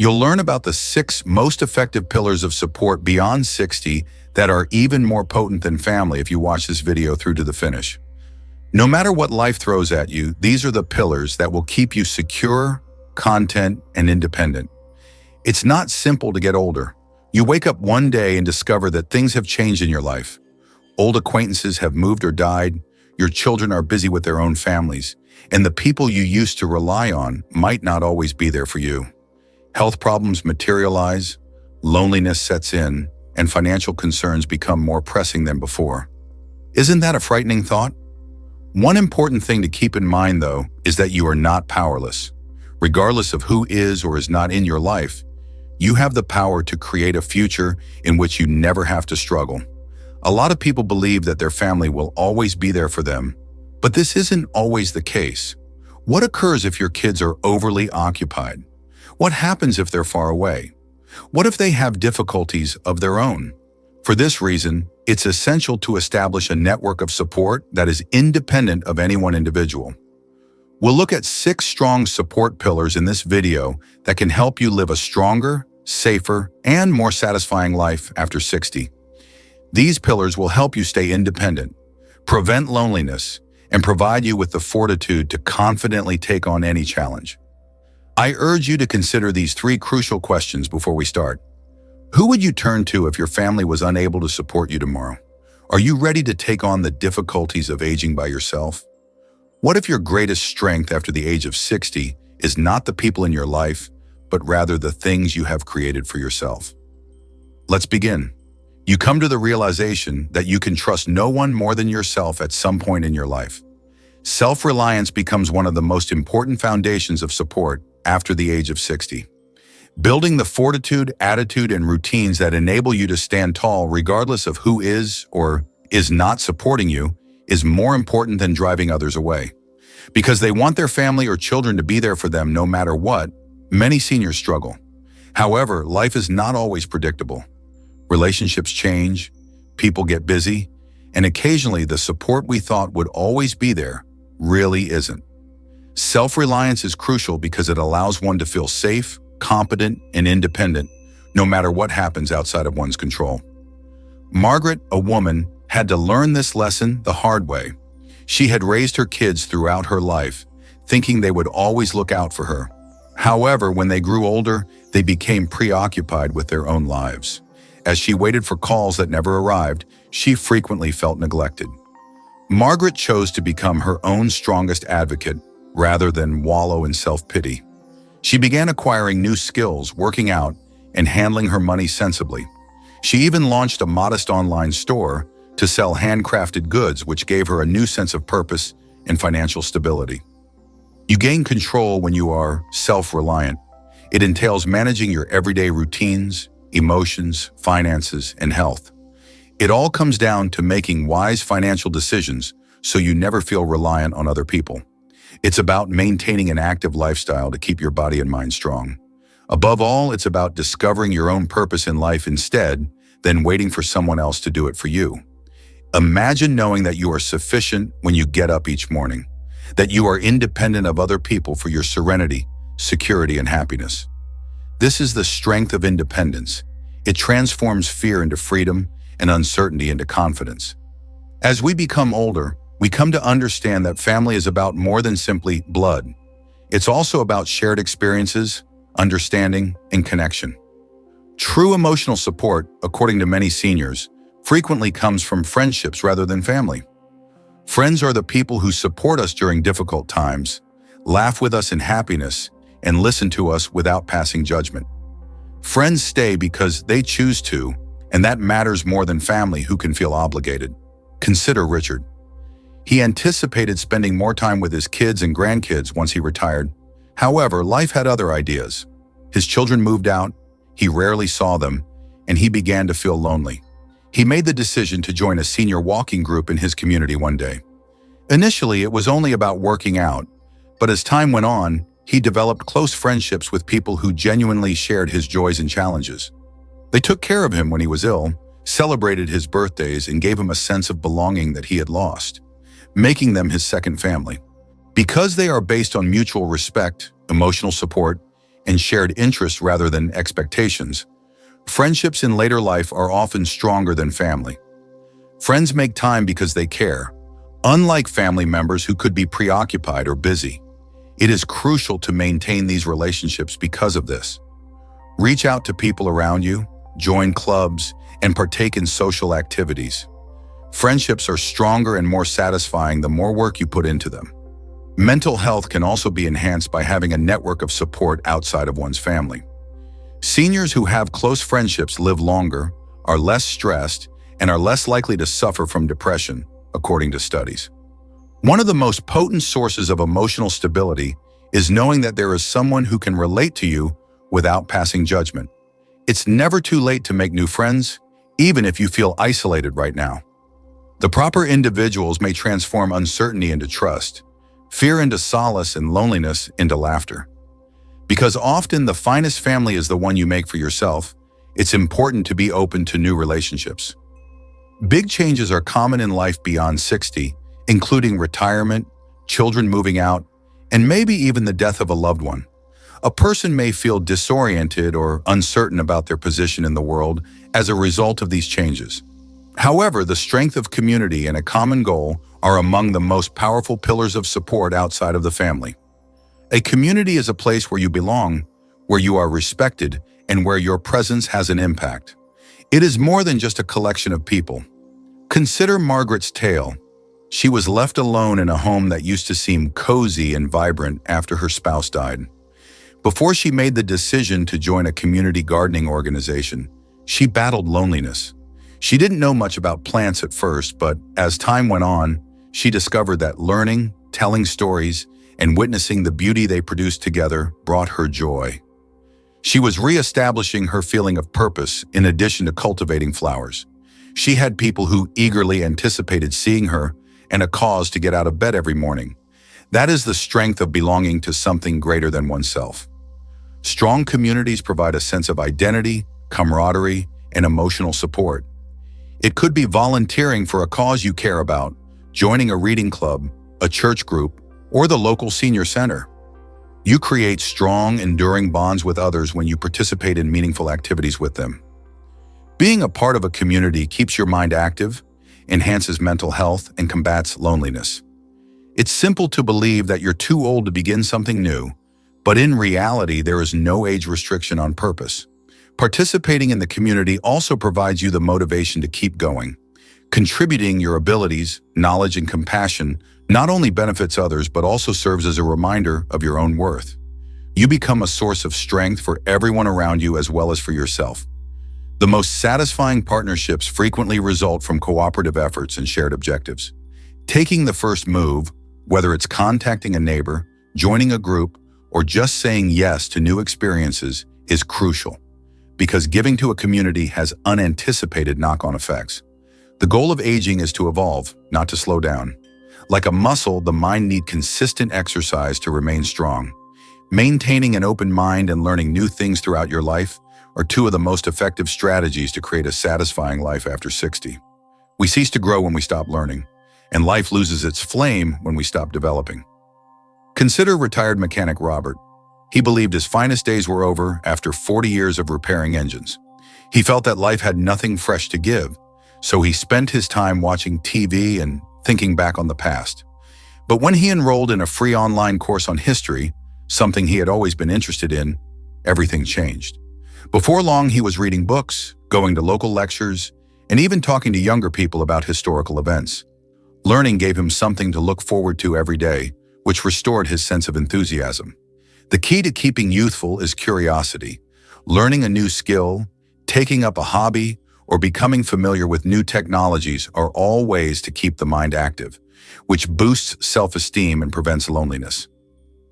You'll learn about the 6 most effective pillars of support beyond 60 that are even more potent than family if you watch this video through to the finish. No matter what life throws at you, these are the pillars that will keep you secure, content, and independent. It's not simple to get older. You wake up one day and discover that things have changed in your life. Old acquaintances have moved or died, your children are busy with their own families, and the people you used to rely on might not always be there for you. Health problems materialize, loneliness sets in, and financial concerns become more pressing than before. Isn't that a frightening thought? One important thing to keep in mind, though, is that you are not powerless. Regardless of who is or is not in your life, you have the power to create a future in which you never have to struggle. A lot of people believe that their family will always be there for them, but this isn't always the case. What occurs if your kids are overly occupied? What happens if they're far away? What if they have difficulties of their own? For this reason, it's essential to establish a network of support that is independent of any one individual. We'll look at 6 strong support pillars in this video that can help you live a stronger, safer, and more satisfying life after 60. These pillars will help you stay independent, prevent loneliness, and provide you with the fortitude to confidently take on any challenge. I urge you to consider these 3 crucial questions before we start. Who would you turn to if your family was unable to support you tomorrow? Are you ready to take on the difficulties of aging by yourself? What if your greatest strength after the age of 60 is not the people in your life, but rather the things you have created for yourself? Let's begin. You come to the realization that you can trust no one more than yourself at some point in your life. Self-reliance becomes one of the most important foundations of support after the age of 60. Building the fortitude, attitude, and routines that enable you to stand tall regardless of who is or is not supporting you is more important than driving others away. Because they want their family or children to be there for them no matter what, many seniors struggle. However, life is not always predictable. Relationships change, people get busy, and occasionally the support we thought would always be there really isn't. Self-reliance is crucial because it allows one to feel safe, competent, and independent, no matter what happens outside of one's control. Margaret, a woman, had to learn this lesson the hard way. She had raised her kids throughout her life, thinking they would always look out for her. However, when they grew older, they became preoccupied with their own lives. As she waited for calls that never arrived, she frequently felt neglected. Margaret chose to become her own strongest advocate rather than wallow in self-pity. She began acquiring new skills, working out, and handling her money sensibly. She even launched a modest online store to sell handcrafted goods, which gave her a new sense of purpose and financial stability. You gain control when you are self-reliant. It entails managing your everyday routines, emotions, finances, and health. It all comes down to making wise financial decisions so you never feel reliant on other people. It's about maintaining an active lifestyle to keep your body and mind strong. Above all, it's about discovering your own purpose in life instead than waiting for someone else to do it for you. Imagine knowing that you are sufficient when you get up each morning, that you are independent of other people for your serenity, security, and happiness. This is the strength of independence. It transforms fear into freedom and uncertainty into confidence. As we become older, we come to understand that family is about more than simply blood. It's also about shared experiences, understanding, and connection. True emotional support, according to many seniors, frequently comes from friendships rather than family. Friends are the people who support us during difficult times, laugh with us in happiness, and listen to us without passing judgment. Friends stay because they choose to, and that matters more than family who can feel obligated. Consider Richard. He anticipated spending more time with his kids and grandkids once he retired. However, life had other ideas. His children moved out, he rarely saw them, and he began to feel lonely. He made the decision to join a senior walking group in his community one day. Initially, it was only about working out, but as time went on, he developed close friendships with people who genuinely shared his joys and challenges. They took care of him when he was ill, celebrated his birthdays, and gave him a sense of belonging that he had lost, making them his second family. Because they are based on mutual respect, emotional support, and shared interests rather than expectations. Friendships in later life are often stronger than family. Friends make time because they care, unlike family members who could be preoccupied or busy. It is crucial to maintain these relationships because of this. Reach out to people around you, join clubs, and partake in social activities. Friendships are stronger and more satisfying the more work you put into them. Mental health can also be enhanced by having a network of support outside of one's family. Seniors who have close friendships live longer, are less stressed, and are less likely to suffer from depression, according to studies. One of the most potent sources of emotional stability is knowing that there is someone who can relate to you without passing judgment. It's never too late to make new friends, even if you feel isolated right now. The proper individuals may transform uncertainty into trust, fear into solace, and loneliness into laughter. Because often the finest family is the one you make for yourself, it's important to be open to new relationships. Big changes are common in life beyond 60, including retirement, children moving out, and maybe even the death of a loved one. A person may feel disoriented or uncertain about their position in the world as a result of these changes. However, the strength of community and a common goal are among the most powerful pillars of support outside of the family. A community is a place where you belong, where you are respected, and where your presence has an impact. It is more than just a collection of people. Consider Margaret's tale. She was left alone in a home that used to seem cozy and vibrant after her spouse died. Before she made the decision to join a community gardening organization, she battled loneliness. She didn't know much about plants at first, but as time went on, she discovered that learning, telling stories, and witnessing the beauty they produced together brought her joy. She was reestablishing her feeling of purpose in addition to cultivating flowers. She had people who eagerly anticipated seeing her and a cause to get out of bed every morning. That is the strength of belonging to something greater than oneself. Strong communities provide a sense of identity, camaraderie, and emotional support. It could be volunteering for a cause you care about, joining a reading club, a church group, or the local senior center. You create strong, enduring bonds with others when you participate in meaningful activities with them. Being a part of a community keeps your mind active, enhances mental health, and combats loneliness. It's simple to believe that you're too old to begin something new, but in reality, there is no age restriction on purpose. Participating in the community also provides you the motivation to keep going. Contributing your abilities, knowledge, and compassion not only benefits others, but also serves as a reminder of your own worth. You become a source of strength for everyone around you as well as for yourself. The most satisfying partnerships frequently result from cooperative efforts and shared objectives. Taking the first move, whether it's contacting a neighbor, joining a group, or just saying yes to new experiences, is crucial, because giving to a community has unanticipated knock-on effects. The goal of aging is to evolve, not to slow down. Like a muscle, the mind needs consistent exercise to remain strong. Maintaining an open mind and learning new things throughout your life are two of the most effective strategies to create a satisfying life after 60. We cease to grow when we stop learning, and life loses its flame when we stop developing. Consider retired mechanic Robert. He believed his finest days were over after 40 years of repairing engines. He felt that life had nothing fresh to give, so he spent his time watching TV and thinking back on the past. But when he enrolled in a free online course on history, something he had always been interested in, everything changed. Before long, he was reading books, going to local lectures, and even talking to younger people about historical events. Learning gave him something to look forward to every day, which restored his sense of enthusiasm. The key to keeping youthful is curiosity. Learning a new skill, taking up a hobby, or becoming familiar with new technologies are all ways to keep the mind active, which boosts self-esteem and prevents loneliness.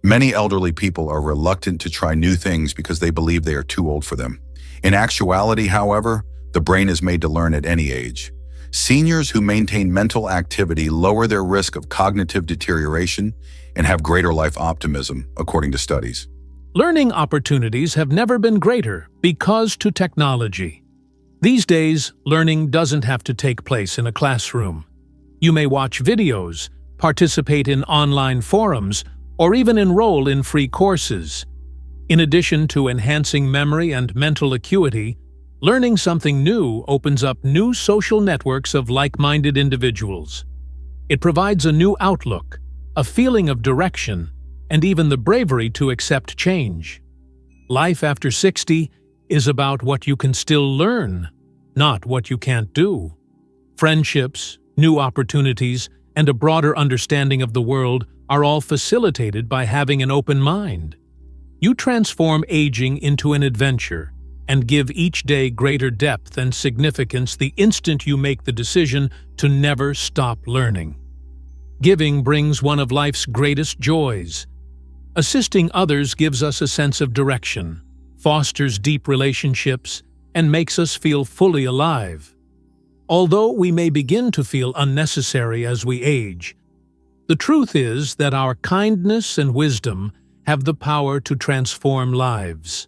Many elderly people are reluctant to try new things because they believe they are too old for them. In actuality, however, the brain is made to learn at any age. Seniors who maintain mental activity lower their risk of cognitive deterioration and have greater life optimism, according to studies. Learning opportunities have never been greater because to technology. These days, learning doesn't have to take place in a classroom. You may watch videos, participate in online forums, or even enroll in free courses. In addition to enhancing memory and mental acuity, learning something new opens up new social networks of like-minded individuals. It provides a new outlook, a feeling of direction, and even the bravery to accept change. Life after 60 is about what you can still learn, not what you can't do. Friendships, new opportunities, and a broader understanding of the world are all facilitated by having an open mind. You transform aging into an adventure and give each day greater depth and significance the instant you make the decision to never stop learning. Giving brings one of life's greatest joys. Assisting others gives us a sense of direction, fosters deep relationships, and makes us feel fully alive. Although we may begin to feel unnecessary as we age, the truth is that our kindness and wisdom have the power to transform lives.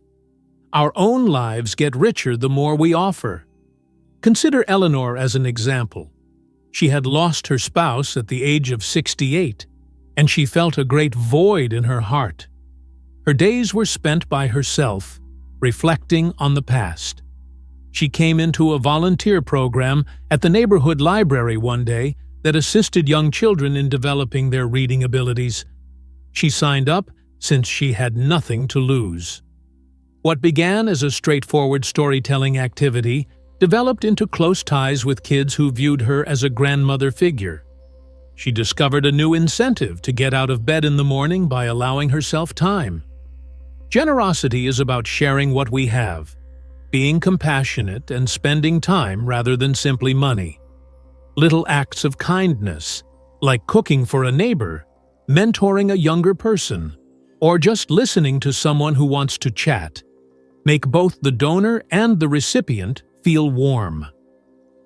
Our own lives get richer the more we offer. Consider Eleanor as an example. She had lost her spouse at the age of 68, and she felt a great void in her heart. Her days were spent by herself, reflecting on the past. She came into a volunteer program at the neighborhood library one day that assisted young children in developing their reading abilities. She signed up since she had nothing to lose. What began as a straightforward storytelling activity developed into close ties with kids who viewed her as a grandmother figure. She discovered a new incentive to get out of bed in the morning by allowing herself time. Generosity is about sharing what we have, being compassionate and spending time rather than simply money. Little acts of kindness, like cooking for a neighbor, mentoring a younger person, or just listening to someone who wants to chat, make both the donor and the recipient feel warm.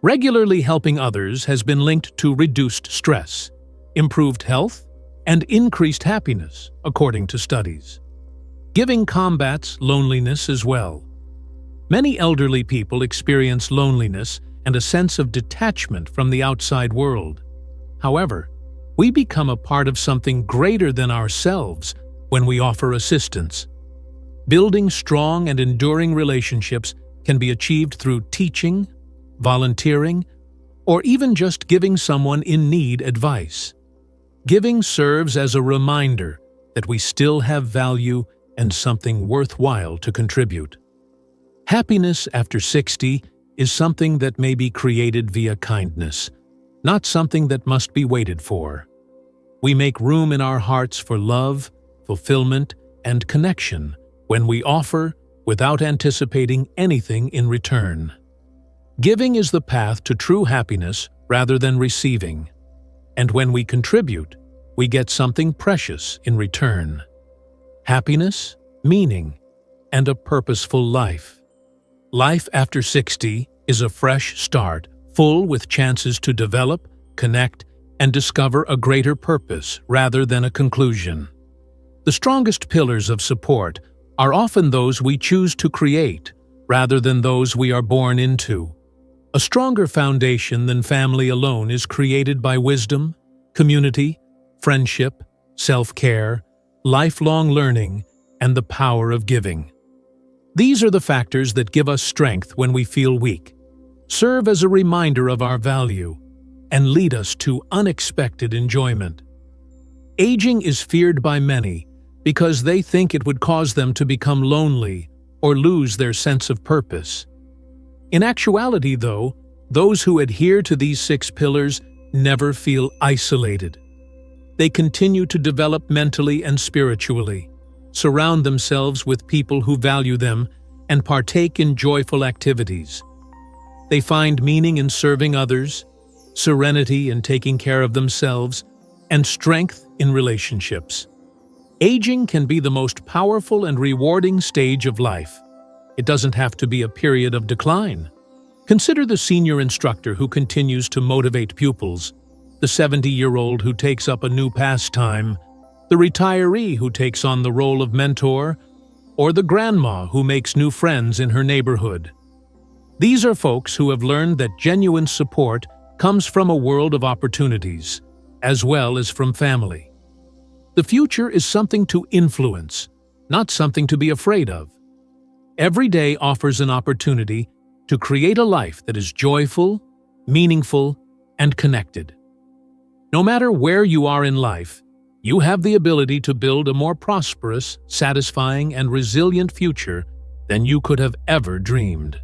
Regularly helping others has been linked to reduced stress, improved health, and increased happiness, according to studies. Giving combats loneliness as well. Many elderly people experience loneliness and a sense of detachment from the outside world. However, we become a part of something greater than ourselves when we offer assistance. Building strong and enduring relationships can be achieved through teaching, volunteering, or even just giving someone in need advice. Giving serves as a reminder that we still have value and something worthwhile to contribute. Happiness after 60 is something that may be created via kindness, not something that must be waited for. We make room in our hearts for love, fulfillment, and connection when we offer without anticipating anything in return. Giving is the path to true happiness rather than receiving. And when we contribute, we get something precious in return. Happiness, meaning, and a purposeful life. Life after 60 is a fresh start, full with chances to develop, connect, and discover a greater purpose rather than a conclusion. The strongest pillars of support are often those we choose to create rather than those we are born into. A stronger foundation than family alone is created by wisdom, community, friendship, self-care, lifelong learning, and the power of giving. These are the factors that give us strength when we feel weak, serve as a reminder of our value, and lead us to unexpected enjoyment. Aging is feared by many because they think it would cause them to become lonely or lose their sense of purpose. In actuality, though, those who adhere to these 6 pillars never feel isolated. They continue to develop mentally and spiritually, surround themselves with people who value them, and partake in joyful activities. They find meaning in serving others, serenity in taking care of themselves, and strength in relationships. Aging can be the most powerful and rewarding stage of life. It doesn't have to be a period of decline. Consider the senior instructor who continues to motivate pupils, the 70-year-old who takes up a new pastime, the retiree who takes on the role of mentor, or the grandma who makes new friends in her neighborhood. These are folks who have learned that genuine support comes from a world of opportunities, as well as from family. The future is something to influence, not something to be afraid of. Every day offers an opportunity to create a life that is joyful, meaningful, and connected. No matter where you are in life, you have the ability to build a more prosperous, satisfying, and resilient future than you could have ever dreamed.